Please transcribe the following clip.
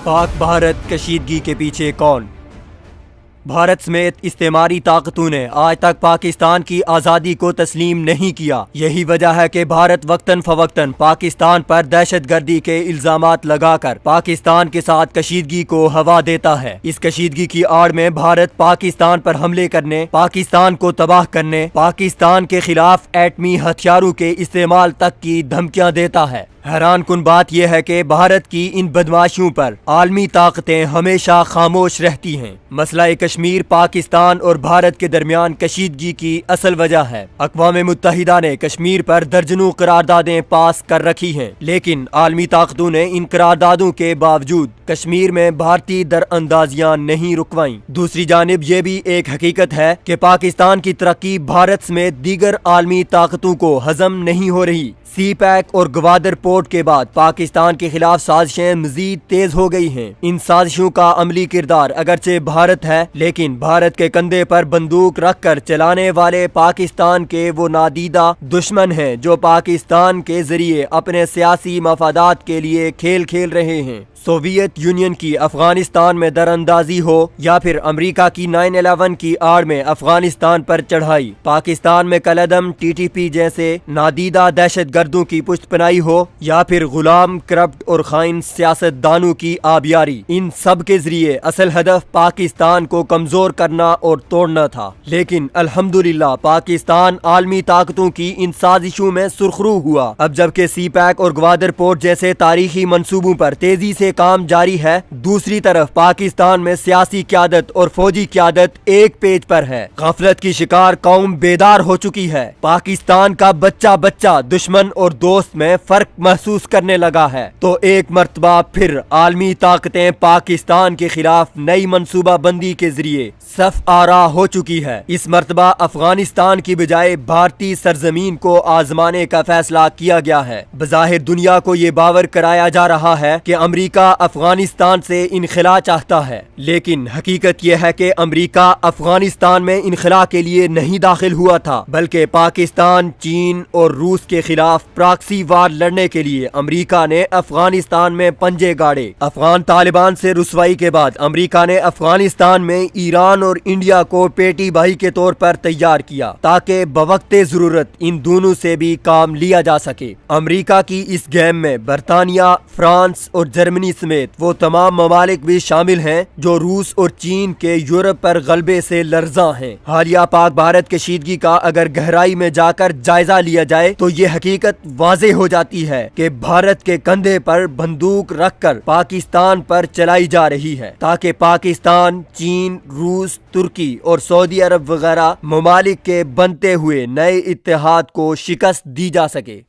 पाक भारत कशीदगी के पीछे कौन? भारत समेत इस्तेमारी ताकतों ने आज तक पाकिस्तान की आज़ादी को तस्लीम नहीं किया। यही वजह है कि भारत वक्तन फवक्तन पाकिस्तान पर दहशतगर्दी के इल्ज़ामात लगाकर पाकिस्तान के साथ कशीदगी को हवा देता है। इस कशीदगी की आड़ में भारत पाकिस्तान पर हमले करने, पाकिस्तान को तबाह करने, पाकिस्तान के खिलाफ एटमी हथियारों के इस्तेमाल तक की धमकियां देता है। हैरान कुन बात यह है कि भारत की इन बदमाशियों पर आलमी ताकतें हमेशा खामोश रहती हैं। मसला कश्मीर पाकिस्तान और भारत के दरमियान कशीदगी की असल वजह है। अक़वाम मुत्तहिदा ने कश्मीर पर दर्जनों करारदादें पास कर रखी हैं, लेकिन आलमी ताकतों ने इन करारदादों के बावजूद कश्मीर में भारतीय दरअंदाजियां नहीं रुकवाईं। दूसरी जानिब ये भी एक हकीकत है कि पाकिस्तान की तरक्की भारत समेत दीगर आलमी ताकतों को हजम नहीं हो रही। सी पैक और गवादर पोर्ट के बाद पाकिस्तान के खिलाफ साजिशें मजीद तेज हो गई हैं। इन साजिशों का अमली किरदार अगरचे भारत है, लेकिन भारत के कंधे पर बंदूक रखकर चलाने वाले पाकिस्तान के वो नादीदा दुश्मन हैं जो पाकिस्तान के जरिए अपने सियासी मफादात के लिए खेल खेल रहे हैं। सोवियत यूनियन की अफगानिस्तान में दरअंदाजी हो या फिर अमेरिका की 9/11 की आड़ में अफगानिस्तान पर चढ़ाई, पाकिस्तान में कलअदम TTP जैसे नादीदा दहशतगर्दों की पुष्टपनाही हो या फिर गुलाम करप्ट और खाइन सियासतदानों की आबियारी, इन सब के जरिए असल हदफ पाकिस्तान को कमजोर करना और तोड़ना था। लेकिन अल्हम्दुलिल्लाह पाकिस्तान आलमी ताकतों की इन साजिशों में सुरखरू हुआ। अब जबकि सी पैक और ग्वादर पोर्ट जैसे तारीखी मंसूबों पर तेजी से काम जारी है, दूसरी तरफ पाकिस्तान में सियासी क़यादत और फौजी क़यादत एक पेज पर है। गफलत की शिकार कौम बेदार हो चुकी है। पाकिस्तान का बच्चा बच्चा दुश्मन और दोस्त में फर्क महसूस करने लगा है। तो एक मर्तबा फिर आलमी ताकतें पाकिस्तान के खिलाफ नई मंसूबा बंदी के जरिए सफ आरा हो चुकी है। इस मर्तबा अफगानिस्तान की बजाय भारतीय सरजमीन को आजमाने का फैसला किया गया है। बज़ाहिर दुनिया को ये बावर कराया जा रहा है कि अमेरिका अफगानिस्तान से इनखला चाहता है, लेकिन हकीकत यह है कि अमेरिका अफगानिस्तान में इनखला के लिए नहीं दाखिल हुआ था, बल्कि पाकिस्तान, चीन और रूस के खिलाफ प्रॉक्सी वार लड़ने के लिए अमेरिका ने अफगानिस्तान में पंजे गाड़े। अफगान तालिबान से रुसवाई के बाद अमेरिका ने अफगानिस्तान में ईरान और इंडिया को पेटी भाई के तौर पर तैयार किया ताकि बवक्ते जरूरत इन दोनों से भी काम लिया जा सके। अमेरिका की इस गेम में बरतानिया, फ्रांस और जर्मनी समेत वो तमाम ममालिक भी शामिल हैं जो रूस और चीन के यूरोप पर गलबे से लर्जा हैं। हालिया पाक भारत कशीदगी का अगर गहराई में जाकर जायजा लिया जाए तो ये हकीकत वाज़ेह हो जाती है कि भारत के कंधे पर बंदूक रखकर पाकिस्तान पर चलाई जा रही है ताकि पाकिस्तान, चीन, रूस, तुर्की और सऊदी अरब वगैरह ममालिक के बनते हुए नए इत्तेहाद को शिकस्त दी जा सके।